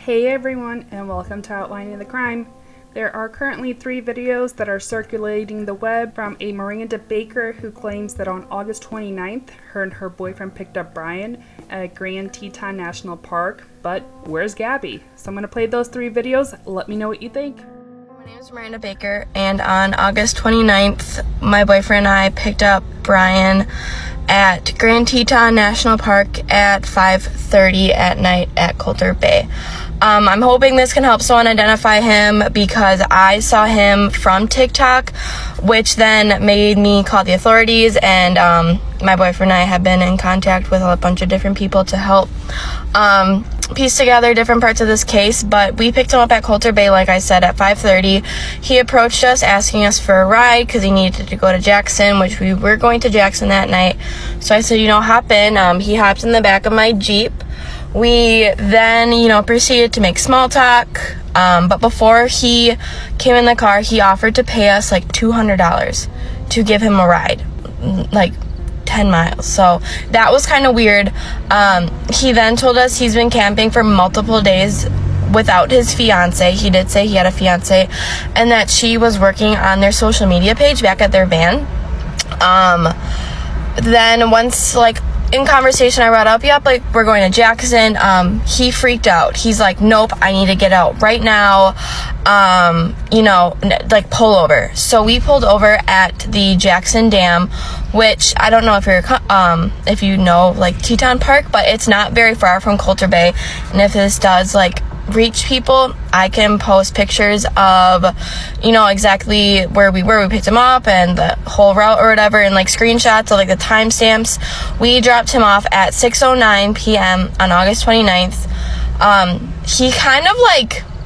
Hey everyone, and welcome to Outlining the Crime. There are currently 3 videos that are circulating the web from a Miranda Baker who claims that on August 29th, her and her boyfriend picked up Brian at Grand Teton National Park. But where's Gabby? So I'm going to play those 3 videos. Let me know what you think. My name is Miranda Baker, and on August 29th, my boyfriend and I picked up Brian at Grand Teton National Park at 5:30 at night at Coulter Bay. I'm hoping this can help someone identify him because I saw him from TikTok, which then made me call the authorities, and my boyfriend and I have been in contact with a bunch of different people to help piece together different parts of this case. But we picked him up at Coulter Bay, like I said, at 5:30. He approached us asking us for a ride because he needed to go to Jackson, which we were going to Jackson that night. So I said, hop in. He hopped in the back of my Jeep. We then, proceeded to make small talk, but before he came in the car, he offered to pay us like $200 to give him a ride, like 10 miles. So that was kind of weird. He then told us he's been camping for multiple days without his fiance. He did say he had a fiance, and that she was working on their social media page back at their van. Then once, in conversation, I brought up, we're going to Jackson. He freaked out. He's like, nope, I need to get out right now. Pull over. So we pulled over at the Jackson Dam, which I don't know if you know, Teton Park, but it's not very far from Coulter Bay. And if this does, reach people, I can post pictures of exactly where we were. We picked him up and the whole route or whatever, and screenshots of the timestamps. We dropped him off at 6:09 p.m. on August 29th. He kind of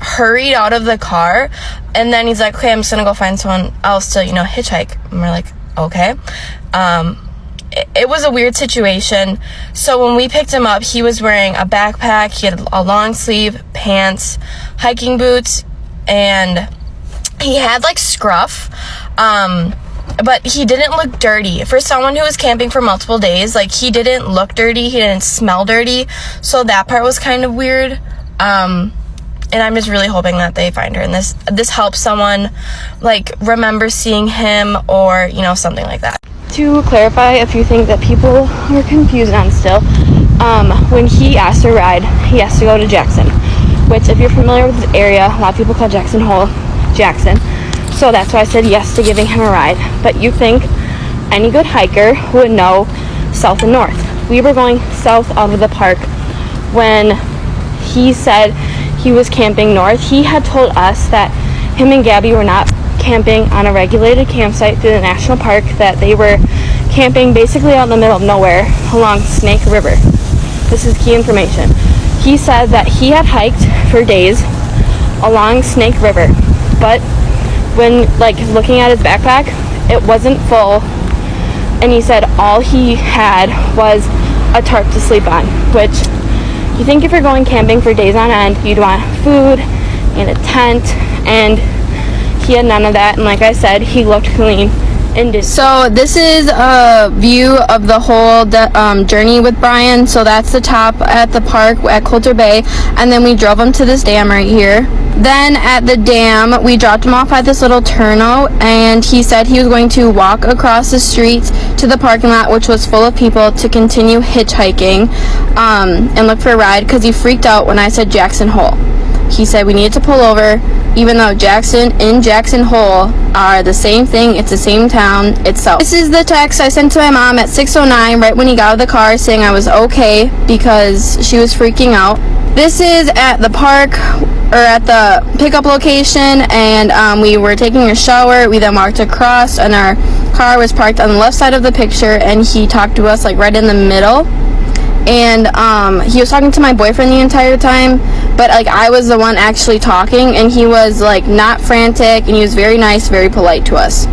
hurried out of the car, and then he's like, okay, I'm just gonna go find someone else to hitchhike. And we're like, okay. It was a weird situation. So when we picked him up, he was wearing a backpack, he had a long sleeve pants, hiking boots, and he had scruff, but he didn't look dirty. For someone who was camping for multiple days, he didn't look dirty, he didn't smell dirty, so that part was kind of weird. And I'm just really hoping that they find her, and this helps someone remember seeing him, or something like that. To clarify a few things that people are confused on still, when he asked for a ride, he has to go to Jackson, which, if you're familiar with the area, a lot of people call Jackson Hole Jackson. So that's why I said yes to giving him a ride. But you think any good hiker would know south and north. We were going south out of the park when he said he was camping north. He had told us that him and Gabby were not camping on a regulated campsite through the national park, that they were camping basically out in the middle of nowhere along Snake River. This is key information. He said that he had hiked for days along Snake River, but when looking at his backpack, it wasn't full, and he said all he had was a tarp to sleep on, which you think if you're going camping for days on end, you'd want food and a tent, and he had none of that. And like I said, he looked clean and did. So this is a view of the whole journey with Brian. So that's the top at the park at Coulter Bay, and then we drove him to this dam right here. Then at the dam, we dropped him off at this little turnout, and he said he was going to walk across the street to the parking lot, which was full of people, to continue hitchhiking and look for a ride, because he freaked out when I said Jackson Hole. He said we needed to pull over, even though Jackson and Jackson Hole are the same thing. It's the same town itself. This is the text I sent to my mom at 6:09, right when he got out of the car, saying I was okay because she was freaking out. This is at the park, or at the pickup location, and we were taking a shower. We then walked across, and our car was parked on the left side of the picture, and he talked to us right in the middle. And he was talking to my boyfriend the entire time, but I was the one actually talking, and he was not frantic, and he was very nice, very polite to us.